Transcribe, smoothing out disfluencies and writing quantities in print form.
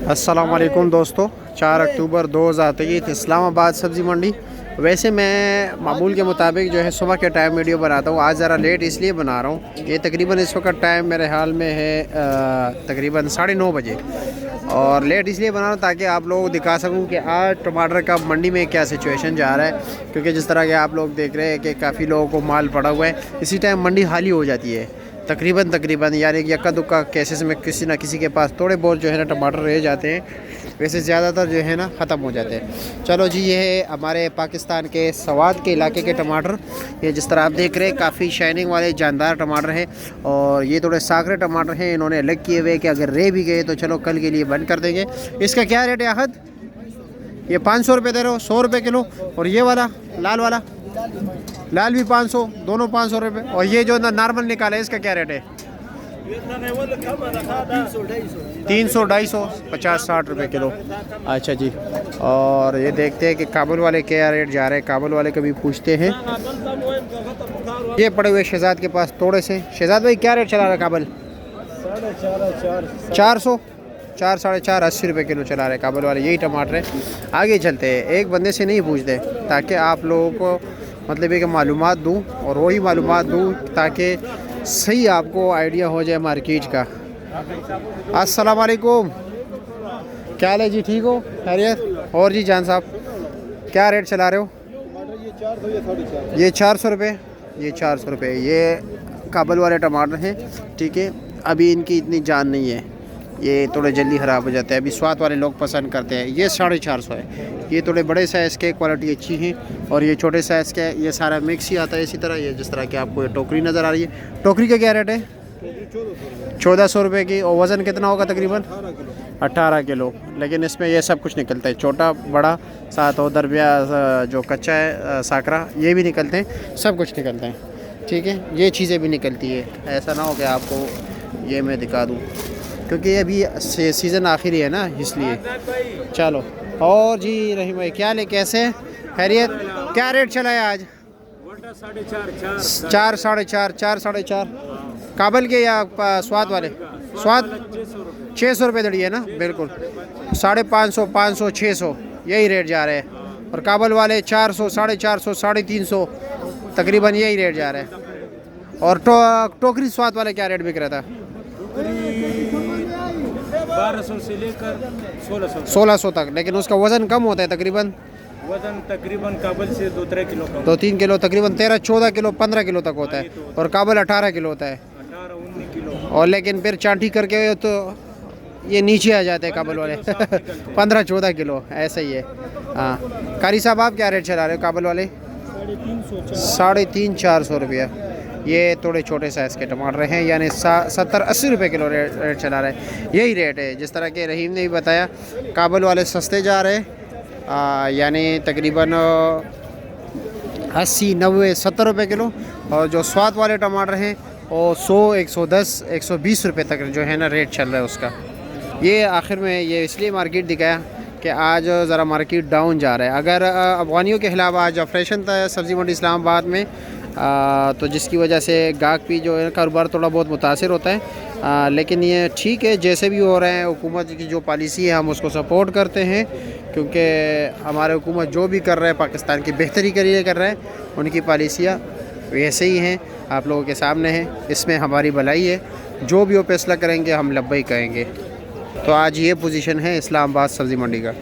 अस्सलाम वालेकुम दोस्तों, 4 अक्टूबर 2023 इस्लामाबाद सब्ज़ी मंडी। वैसे मैं मामूल के मुताबिक जो है सुबह के टाइम वीडियो बनाता हूँ। आज ज़रा लेट इसलिए बना रहा हूँ, ये तकरीबन इस वक्त टाइम मेरे हाल में है तकरीबन 9:30 बजे। और लेट इसलिए बना रहा हूँ ताकि आप लोगों को दिखा सकूँ कि आज टमाटर का मंडी में क्या सिचुएशन जा रहा है। क्योंकि जिस तरह के आप लोग देख रहे हैं कि काफ़ी लोगों को माल पड़ा हुआ है, इसी टाइम मंडी खाली हो जाती है तकरीबन यानी कि यक्का दुक्का केसेस में किसी ना किसी के पास थोड़े बहुत जो है ना टमाटर रह जाते हैं। वैसे ज़्यादातर जो है ना ख़त्म हो जाते हैं। चलो जी, ये है हमारे पाकिस्तान के सवात के इलाके के टमाटर। ये जिस तरह आप देख रहे हैं काफ़ी शाइनिंग वाले जानदार टमाटर हैं। और ये थोड़े सागरे टमाटर हैं, इन्होंने अलग किए हुए कि अगर रह भी गए तो चलो कल के लिए बंद कर देंगे। इसका क्या रेट है आहद? ये 500 रुपये दे रहे हो, 100 रुपये किलो। और ये वाला लाल वाला लाल भी 500, दोनों 500 रुपये। और ये जो नॉर्मल निकाला है इसका क्या रेट है? 300, 250, 50-60 रुपये किलो। अच्छा जी। और ये देखते हैं कि काबुल वाले क्या रेट जा रहे हैं। काबुल वाले कभी पूछते हैं। ये पड़े हुए शहजाद के पास थोड़े से। शहजाद भाई क्या रेट चला रहा है काबुल? 400, 4, 4.5, 80 रुपये किलो चला रहे काबुल वाले। यही टमाटर है। आगे चलते हैं, एक बंदे से नहीं पूछते ताकि आप लोगों को मतलब ये कि मालूमात दूँ और वही मालूमात दूँ ताकि सही आपको आइडिया हो जाए मार्केट का। अस्सलाम वालेकुम, क्या हाल है जी? ठीक हो? खैरियत? और जी जान साहब क्या रेट चला रहे हो? ये 400 रुपये, ये 400 रुपये। ये काबुल वाले टमाटर हैं, ठीक है। अभी इनकी इतनी जान नहीं है, ये थोड़े जल्दी ख़राब हो जाते हैं। अभी स्वाद वाले लोग पसंद करते हैं। ये 450 है। ये थोड़े बड़े साइज़ के, क्वालिटी अच्छी है। और ये छोटे साइज़ के, ये सारा मिक्स ही आता है इसी तरह। ये जिस तरह की आपको ये टोकरी नज़र आ रही है, टोकरी का क्या रेट है? 1400 रुपये की। और वज़न कितना होगा? तकरीबन 18 किलो। लेकिन इसमें ये सब कुछ निकलता है, छोटा बड़ा साथ हो, दरमिया जो कच्चा है साकरा, ये भी निकलते हैं, सब कुछ निकलते हैं, ठीक है। ये चीज़ें भी निकलती है। ऐसा ना हो कि आपको ये मैं दिखा दूँ, क्योंकि अभी सीज़न आखिरी है ना, इसलिए। चलो। और जी रहीम भाई क्या ले, कैसे खैरियत? क्या रेट चला है आज? 4, 4.5 काबल के या स्वाद वाले? स्वाद 600 रुपये दड़ी है ना, बिल्कुल। 550, 500, 600 यही रेट जा रहे हैं। और काबल वाले 400, 450, 350 तकरीबन यही रेट जा रहा है। और टोकरी स्वाद वाले क्या रेट बिक रहा था? 1200 से लेकर 1600 तक। लेकिन उसका वज़न कम होता है तकरीबन? वजन तकरीबन काबल से 2-3 किलो कम, 2-3 किलो, तकरीबन 13-14 किलो, 15 किलो तक होता है। और काबल 18 किलो होता है। 18-19 किलो। और लेकिन फिर चांटी करके तो ये नीचे आ जाते हैं काबल वाले 15-14 किलो, ऐसा ही है। हाँ कारी साहब, आप क्या रेट चला रहे हो काबल वाले? 350-400 रुपया। ये थोड़े छोटे साइज़ के टमाटर हैं, यानी 70-80 रुपये किलो रेट चला रहा है। यही रेट है जिस तरह के रहीम ने भी बताया। काबुल वाले सस्ते जा रहे हैं, यानी तकरीबन 80, 90, 70 रुपये किलो। और जो स्वाद वाले टमाटर हैं वो 100, 110, 120 रुपये तक जो है ना रेट चल रहा है उसका। ये आखिर में ये इसलिए मार्केट दिखाया कि आज ज़रा मार्केट डाउन जा रहा है। अगर अफगानियों के खिलाफ आज ऑपरेशन था सब्ज़ी मंडी इस्लामाबाद में, तो जिसकी वजह से गाहक भी जो है कारोबार थोड़ा बहुत मुतासिर होता है। लेकिन ये ठीक है, जैसे भी हो रहे हैं। हुकूमत की जो पॉलिसी है हम उसको सपोर्ट करते हैं, क्योंकि हमारे हुकूमत जो भी कर रहे हैं पाकिस्तान की बेहतरी के लिए कर रहे हैं। उनकी पॉलिसियाँ वैसे ही हैं, आप लोगों के सामने हैं। इसमें हमारी भलाई है, जो भी वो फैसला करेंगे हम लब्बई कहेंगे। तो आज ये पोजीशन है इस्लामाबाद सब्ज़ी मंडी का।